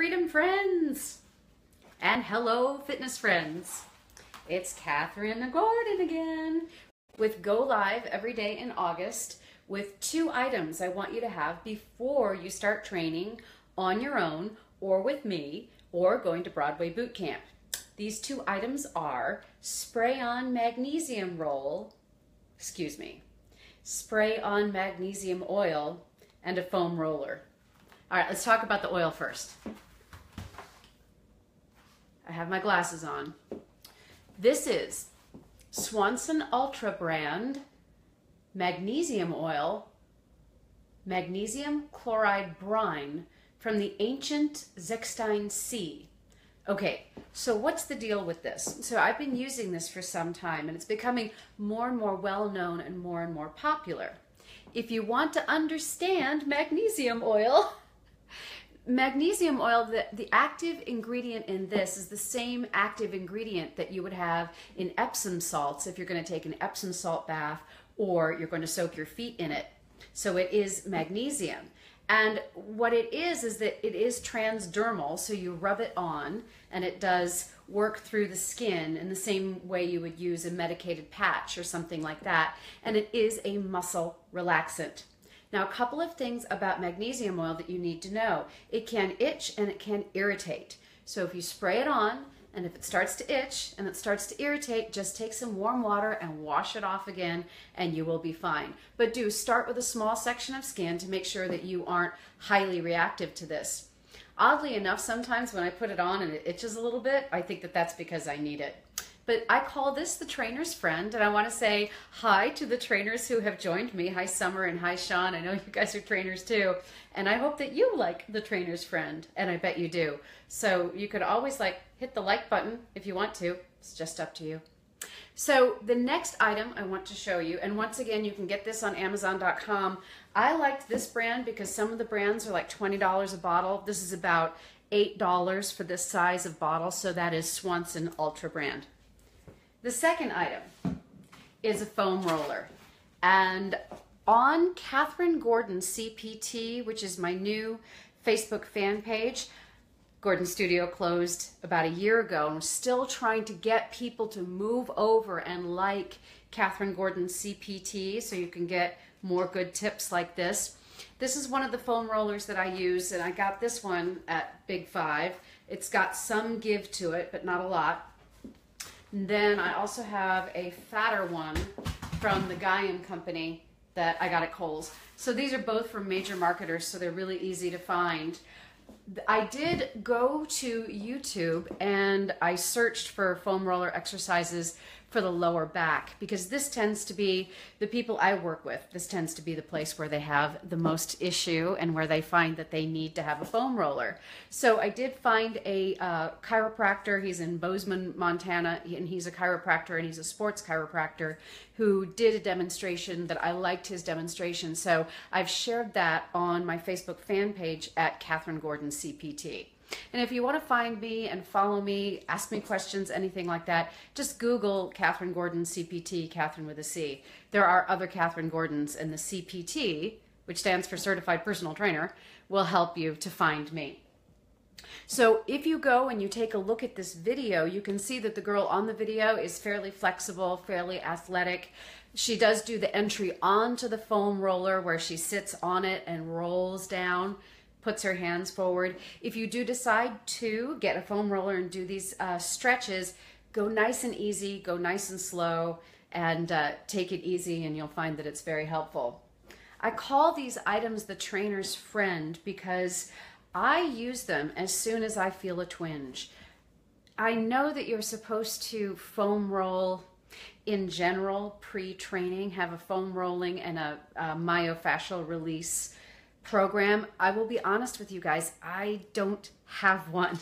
freedom friends and hello fitness friends. It's Catherine Gordon again with Go Live every day in August with 2 items I want you to have before you start training on your own or with me or going to Broadway Boot Camp. These 2 items are spray-on magnesium oil and a foam roller. All right, let's talk about the oil first. I have my glasses on. This is Swanson Ultra brand magnesium oil, magnesium chloride brine from the ancient Zechstein Sea. Okay, so what's the deal with this? So I've been using this for some time and it's becoming more and more well-known and more popular. If you want to understand magnesium oil, the active ingredient in this is the same active ingredient that you would have in Epsom salts if you're going to take an Epsom salt bath or you're going to soak your feet in it. So it is magnesium. And what it is that it is transdermal, so you rub it on and it does work through the skin in the same way you would use a medicated patch or something like that. And it is a muscle relaxant. Now, a couple of things about magnesium oil that you need to know. It can itch and it can irritate. So if you spray it on and if it starts to itch and it starts to irritate, just take some warm water and wash it off again and you will be fine. But do start with a small section of skin to make sure that you aren't highly reactive to this. Oddly enough, sometimes when I put it on and it itches a little bit, I think that that's because I need it. But I call this the trainer's friend, and I want to say hi to the trainers who have joined me. Hi, Summer, and hi, Sean. I know you guys are trainers too, and I hope that you like the trainer's friend, and I bet you do. So you could always hit the like button if you want to. It's just up to you. So the next item I want to show you, and once again, you can get this on Amazon.com. I liked this brand because some of the brands are like $20 a bottle. This is about $8 for this size of bottle, so that is Swanson Ultra brand. The second item is a foam roller, and on Catherine Gordon CPT, which is my new Facebook fan page, Gordon Studio closed about a year ago and we're still trying to get people to move over and like Catherine Gordon CPT so you can get more good tips like this. This is one of the foam rollers that I use, and I got this one at Big 5. It's got some give to it, but not a lot. And then I also have a fatter one from the Magnesium company that I got at Kohl's. So these are both from major marketers, so they're really easy to find. I did go to YouTube and I searched for foam roller exercises for the lower back because this tends to be the people I work with. This tends to be the place where they have the most issue and where they find that they need to have a foam roller. So I did find a chiropractor. He's in Bozeman, Montana, and he's a chiropractor and he's a sports chiropractor who did a demonstration that I liked his demonstration. So I've shared that on my Facebook fan page at Catherine Gordon CPT. And if you want to find me and follow me, ask me questions, anything like that, just Google Catherine Gordon CPT, Catherine with a C. There are other Catherine Gordons, and the CPT, which stands for Certified Personal Trainer, will help you to find me. So if you go and you take a look at this video, you can see that the girl on the video is fairly flexible, fairly athletic. She does do the entry onto the foam roller where she sits on it and rolls down, puts her hands forward. If you do decide to get a foam roller and do these stretches, go nice and easy, go nice and slow, and take it easy, and you'll find that it's very helpful. I call these items the trainer's friend because I use them as soon as I feel a twinge. I know that you're supposed to foam roll in general pre-training, have a foam rolling and a myofascial release program. I will be honest with you guys, I don't have one.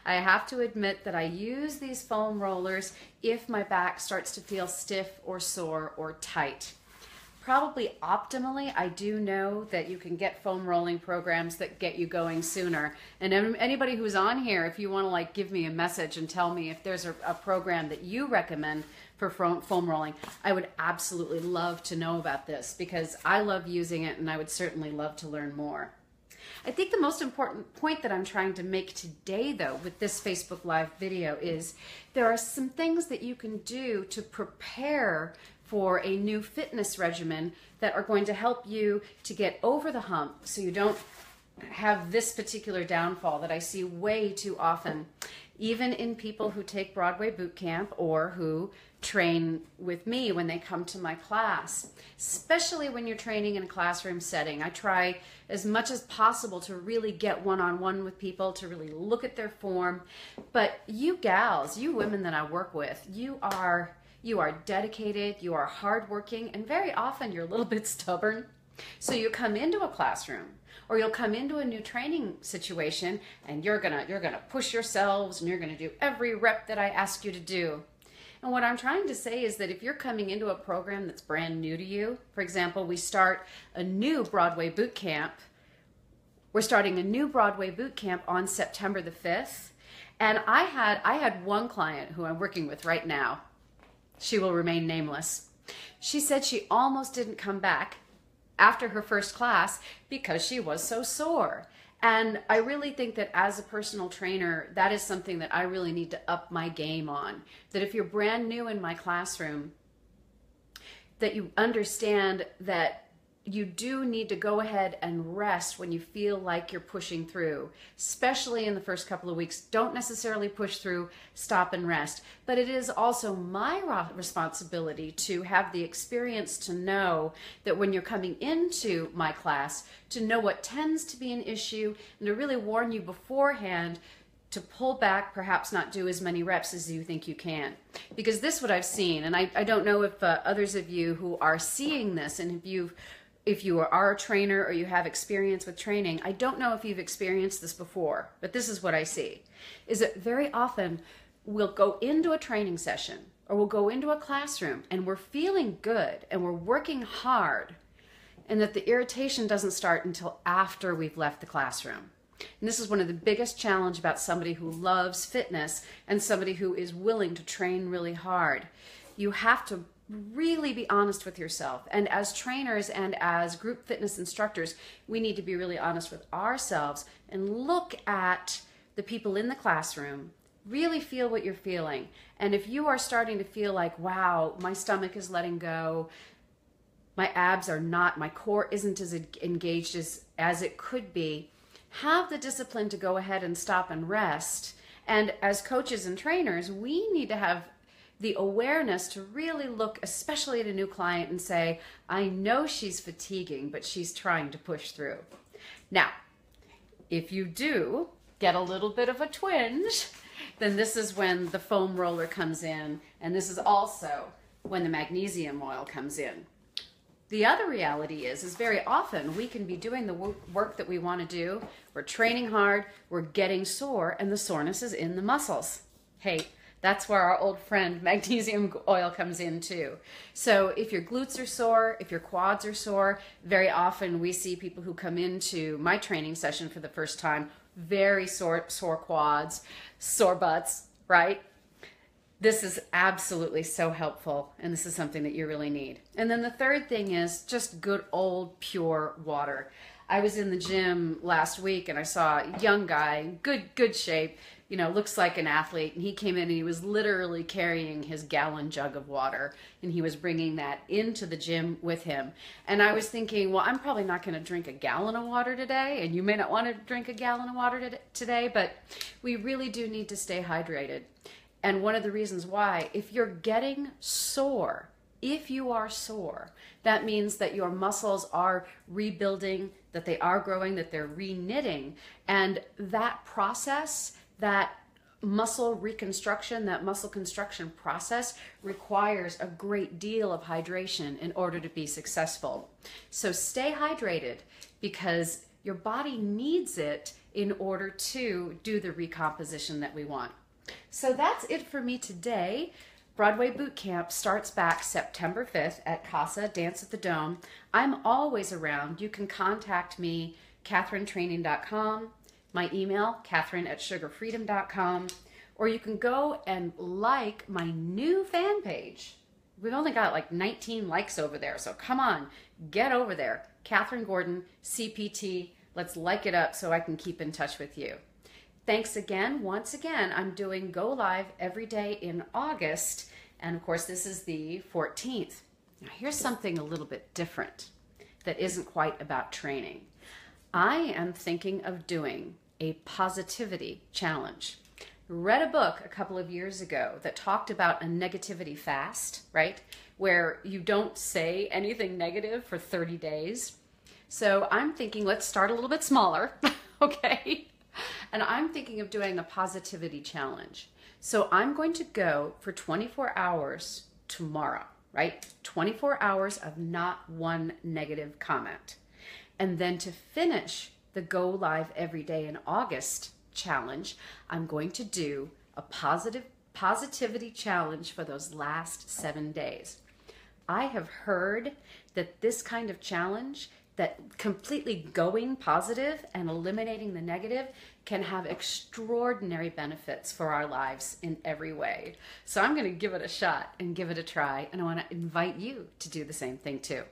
I have to admit that I use these foam rollers if my back starts to feel stiff or sore or tight. Probably optimally, I do know that you can get foam rolling programs that get you going sooner. And anybody who's on here, if you want to give me a message and tell me if there's a program that you recommend for foam rolling, I would absolutely love to know about this because I love using it and I would certainly love to learn more. I think the most important point that I'm trying to make today, though, with this Facebook Live video is there are some things that you can do to prepare for a new fitness regimen that are going to help you to get over the hump so you don't have this particular downfall that I see way too often, even in people who take Broadway boot camp or who train with me when they come to my class, especially when you're training in a classroom setting. I try as much as possible to really get one-on-one with people, to really look at their form. But you gals, you women that I work with, you are dedicated, you are hardworking, and very often you're a little bit stubborn. So you come into a classroom or you'll come into a new training situation and you're gonna push yourselves and you're gonna do every rep that I ask you to do. And what I'm trying to say is that if you're coming into a program that's brand new to you, for example, we start a new Broadway boot camp. We're starting a new Broadway boot camp on September the 5th. And I had one client who I'm working with right now. She will remain nameless. She said she almost didn't come back after her first class because she was so sore. And I really think that as a personal trainer, that is something that I really need to up my game on. That if you're brand new in my classroom, that you understand that you do need to go ahead and rest when you feel like you're pushing through, especially in the first couple of weeks. Don't necessarily push through, stop and rest. But it is also my responsibility to have the experience to know that when you're coming into my class, to know what tends to be an issue and to really warn you beforehand to pull back, perhaps not do as many reps as you think you can. Because this is what I've seen, and I don't know if others of you who are seeing this, and if you are a trainer or you have experience with training, I don't know if you've experienced this before, but this is what I see, is that very often we'll go into a training session or we'll go into a classroom and we're feeling good and we're working hard, and that the irritation doesn't start until after we've left the classroom. And this is one of the biggest challenges about somebody who loves fitness and somebody who is willing to train really hard. You have to really be honest with yourself. And as trainers and as group fitness instructors, we need to be really honest with ourselves and look at the people in the classroom, really feel what you're feeling. And if you are starting to feel like, wow, my stomach is letting go, my abs are not, my core isn't as engaged as it could be, have the discipline to go ahead and stop and rest. And as coaches and trainers, we need to have the awareness to really look, especially at a new client, and say, I know she's fatiguing, but she's trying to push through. Now, if you do get a little bit of a twinge, then this is when the foam roller comes in, and this is also when the magnesium oil comes in. The other reality is very often we can be doing the work that we want to do, we're training hard, we're getting sore, and the soreness is in the muscles. Hey, that's where our old friend magnesium oil comes in too. So if your glutes are sore, if your quads are sore, very often we see people who come into my training session for the first time, very sore quads, sore butts, right? This is absolutely so helpful, and this is something that you really need. And then the third thing is just good old pure water. I was in the gym last week and I saw a young guy, good shape, you know, looks like an athlete, and he came in and he was literally carrying his gallon jug of water, and he was bringing that into the gym with him. And I was thinking, well, I'm probably not going to drink a gallon of water today, and you may not want to drink a gallon of water today, but we really do need to stay hydrated. And one of the reasons why, if you're getting sore, if you are sore, that means that your muscles are rebuilding, that they are growing, that they're re-knitting, and that process, that muscle reconstruction, that muscle construction process requires a great deal of hydration in order to be successful. So stay hydrated because your body needs it in order to do the recomposition that we want. So that's it for me today. Broadway Boot Camp starts back September 5th at Casa Dance at the Dome. I'm always around. You can contact me, CatherineTraining.com. My email, Catherine@sugarfreedom.com, or you can go and like my new fan page. We've only got like 19 likes over there, so come on, get over there. Catherine Gordon, CPT. Let's like it up so I can keep in touch with you. Thanks again. Once again, I'm doing Go Live every day in August. And of course, this is the 14th. Now, here's something a little bit different that isn't quite about training. I am thinking of doing a positivity challenge. Read a book a couple of years ago that talked about a negativity fast, right? Where you don't say anything negative for 30 days. So I'm thinking, let's start a little bit smaller, okay? And I'm thinking of doing a positivity challenge. So I'm going to go for 24 hours tomorrow, right? 24 hours of not one negative comment. And then to finish the Go Live Every Day in August challenge, I'm going to do a positivity challenge for those last 7 days. I have heard that this kind of challenge, that completely going positive and eliminating the negative, can have extraordinary benefits for our lives in every way. So I'm going to give it a shot and give it a try, and I want to invite you to do the same thing too.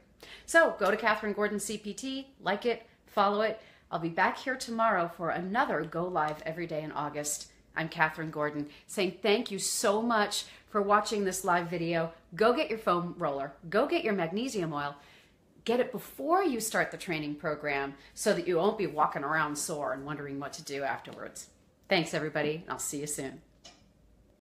So go to Catherine Gordon CPT, like it, follow it. I'll be back here tomorrow for another Go Live Every Day in August. I'm Catherine Gordon saying thank you so much for watching this live video. Go get your foam roller. Go get your magnesium oil. Get it before you start the training program so that you won't be walking around sore and wondering what to do afterwards. Thanks, everybody. I'll see you soon.